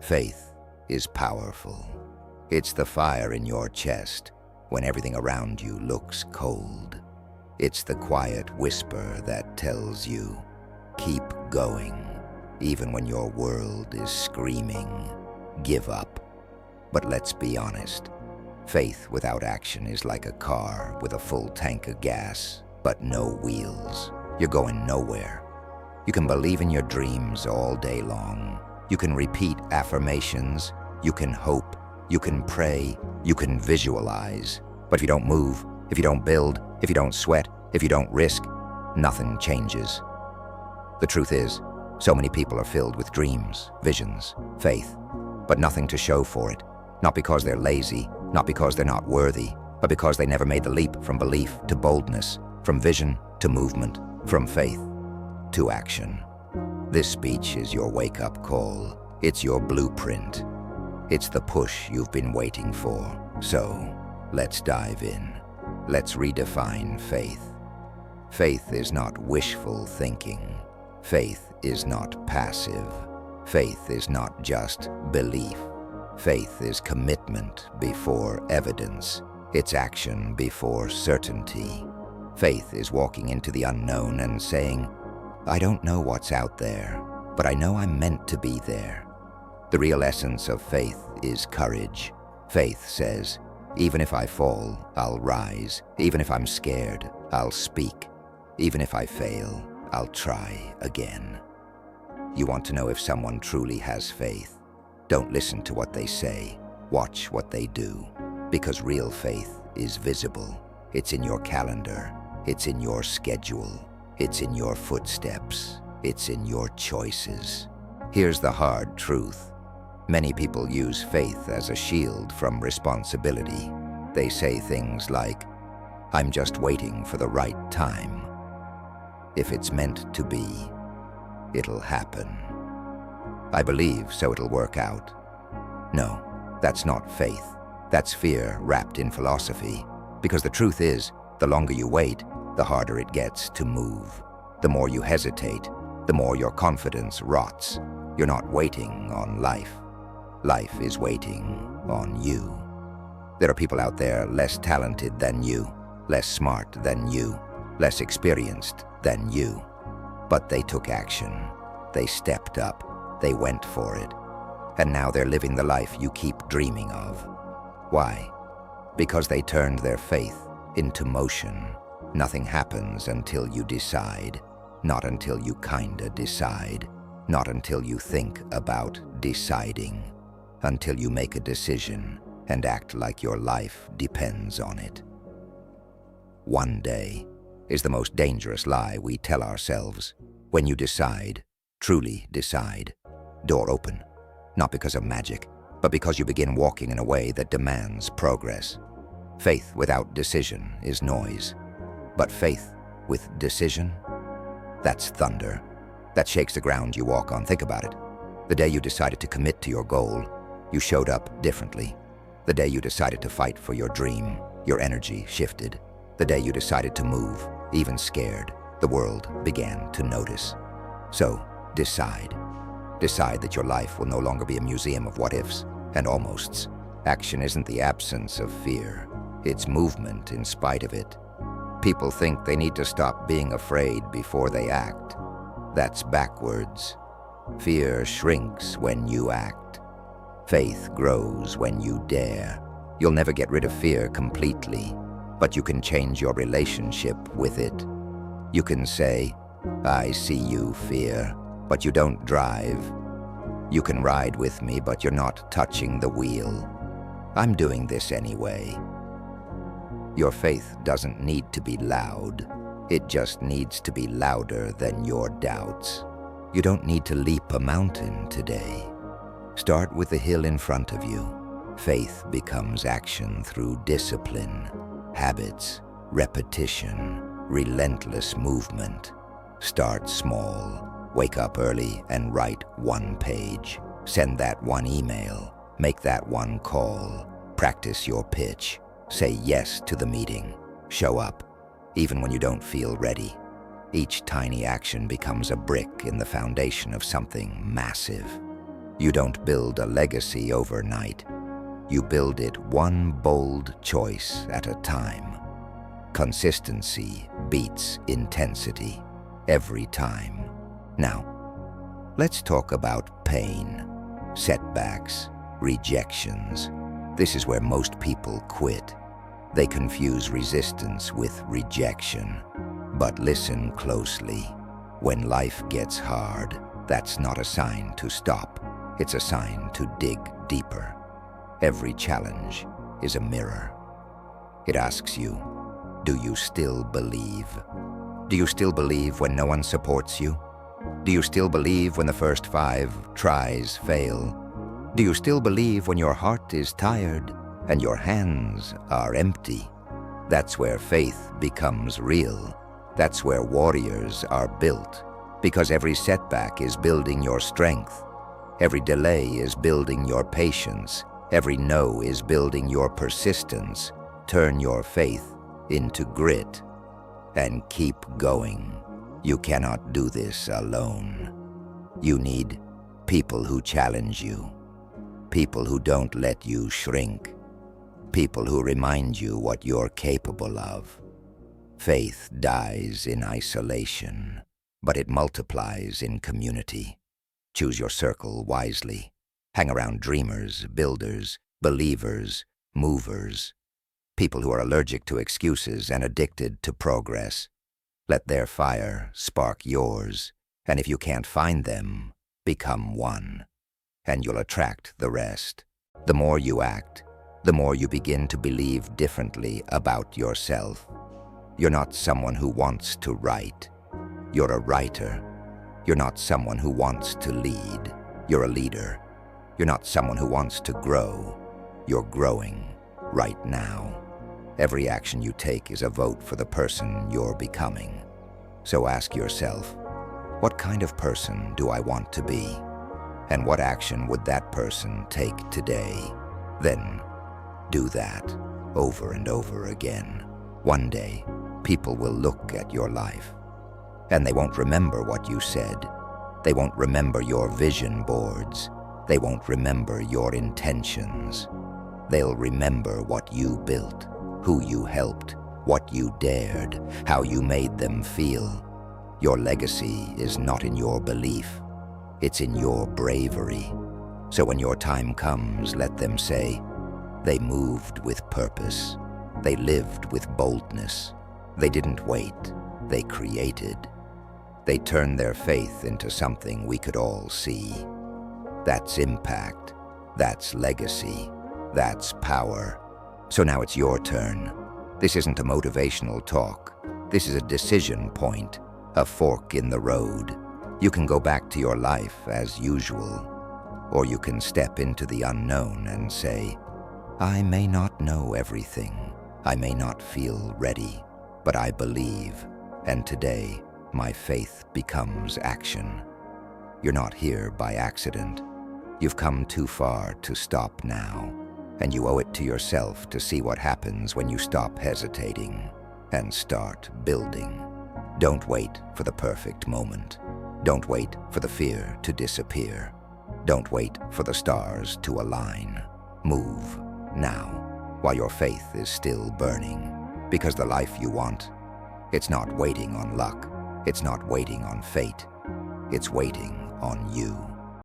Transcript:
Faith is powerful. It's the fire in your chest when everything around you looks cold. It's the quiet whisper that tells you, keep going, even when your world is screaming, give up. But let's be honest, faith without action is like a car with a full tank of gas, but no wheels. You're going nowhere. You can believe in your dreams all day long. You can repeat affirmations. You can hope. You can pray. You can visualize. But if you don't move, if you don't build, if you don't sweat, if you don't risk, nothing changes. The truth is, so many people are filled with dreams, visions, faith, but nothing to show for it. Not because they're lazy, not because they're not worthy, but because they never made the leap from belief to boldness, from vision to movement, from faith to action. This speech is your wake-up call. It's your blueprint. It's the push you've been waiting for. So, let's dive in. Let's redefine faith. Faith is not wishful thinking. Faith is not passive. Faith is not just belief. Faith is commitment before evidence. It's action before certainty. Faith is walking into the unknown and saying, I don't know what's out there, but I know I'm meant to be there. The real essence of faith is courage. Faith says, even if I fall, I'll rise. Even if I'm scared, I'll speak. Even if I fail, I'll try again. You want to know if someone truly has faith? Don't listen to what they say. Watch what they do. Because real faith is visible. It's in your calendar. It's in your schedule. It's in your footsteps. It's in your choices. Here's the hard truth. Many people use faith as a shield from responsibility. They say things like, I'm just waiting for the right time. If it's meant to be, it'll happen. I believe, so it'll work out. No, that's not faith. That's fear wrapped in philosophy. Because the truth is, the longer you wait, the harder it gets to move. The more you hesitate, the more your confidence rots. You're not waiting on life. Life is waiting on you. There are people out there less talented than you, less smart than you, less experienced than you. But they took action. They stepped up. They went for it. And now they're living the life you keep dreaming of. Why? Because they turned their faith into motion. Nothing happens until you decide. Not until you kinda decide. Not until you think about deciding. Until you make a decision and act like your life depends on it. One day is the most dangerous lie we tell ourselves. When you decide, truly decide, door open. Not because of magic, but because you begin walking in a way that demands progress. Faith without decision is noise. But faith with decision, that's thunder. That shakes the ground you walk on. Think about it. The day you decided to commit to your goal, you showed up differently. The day you decided to fight for your dream, your energy shifted. The day you decided to move, even scared, the world began to notice. So, decide. Decide that your life will no longer be a museum of what-ifs and almosts. Action isn't the absence of fear. It's movement in spite of it. People think they need to stop being afraid before they act. That's backwards. Fear shrinks when you act. Faith grows when you dare. You'll never get rid of fear completely, but you can change your relationship with it. You can say, I see you, fear, but you don't drive. You can ride with me, but you're not touching the wheel. I'm doing this anyway. Your faith doesn't need to be loud. It just needs to be louder than your doubts. You don't need to leap a mountain today. Start with the hill in front of you. Faith becomes action through discipline, habits, repetition, relentless movement. Start small. Wake up early and write one page. Send that one email. Make that one call. Practice your pitch. Say yes to the meeting. Show up, even when you don't feel ready. Each tiny action becomes a brick in the foundation of something massive. You don't build a legacy overnight. You build it one bold choice at a time. Consistency beats intensity every time. Now, let's talk about pain, setbacks, rejections. This is where most people quit. They confuse resistance with rejection. But listen closely. When life gets hard, that's not a sign to stop. It's a sign to dig deeper. Every challenge is a mirror. It asks you, do you still believe? Do you still believe when no one supports you? Do you still believe when the first 5 tries fail? Do you still believe when your heart is tired and your hands are empty? That's where faith becomes real. That's where warriors are built. Because every setback is building your strength. Every delay is building your patience. Every no is building your persistence. Turn your faith into grit and keep going. You cannot do this alone. You need people who challenge you, people who don't let you shrink, people who remind you what you're capable of. Faith dies in isolation, but it multiplies in community. Choose your circle wisely. Hang around dreamers, builders, believers, movers, people who are allergic to excuses and addicted to progress. Let their fire spark yours, and if you can't find them, become one, and you'll attract the rest. The more you act, the more you begin to believe differently about yourself. You're not someone who wants to write. You're a writer. You're not someone who wants to lead. You're a leader. You're not someone who wants to grow. You're growing right now. Every action you take is a vote for the person you're becoming. So ask yourself, what kind of person do I want to be? And what action would that person take today? Then do that over and over again. One day, people will look at your life, and they won't remember what you said. They won't remember your vision boards. They won't remember your intentions. They'll remember what you built, who you helped, what you dared, how you made them feel. Your legacy is not in your belief. It's in your bravery. So when your time comes, let them say, they moved with purpose. They lived with boldness. They didn't wait. They created. They turned their faith into something we could all see. That's impact. That's legacy. That's power. So now it's your turn. This isn't a motivational talk. This is a decision point, a fork in the road. You can go back to your life as usual, or you can step into the unknown and say, I may not know everything. I may not feel ready, but I believe, and today my faith becomes action. You're not here by accident. You've come too far to stop now, and you owe it to yourself to see what happens when you stop hesitating and start building. Don't wait for the perfect moment. Don't wait for the fear to disappear. Don't wait for the stars to align. Move now, while your faith is still burning, because the life you want, it's not waiting on luck. It's not waiting on fate. It's waiting on you.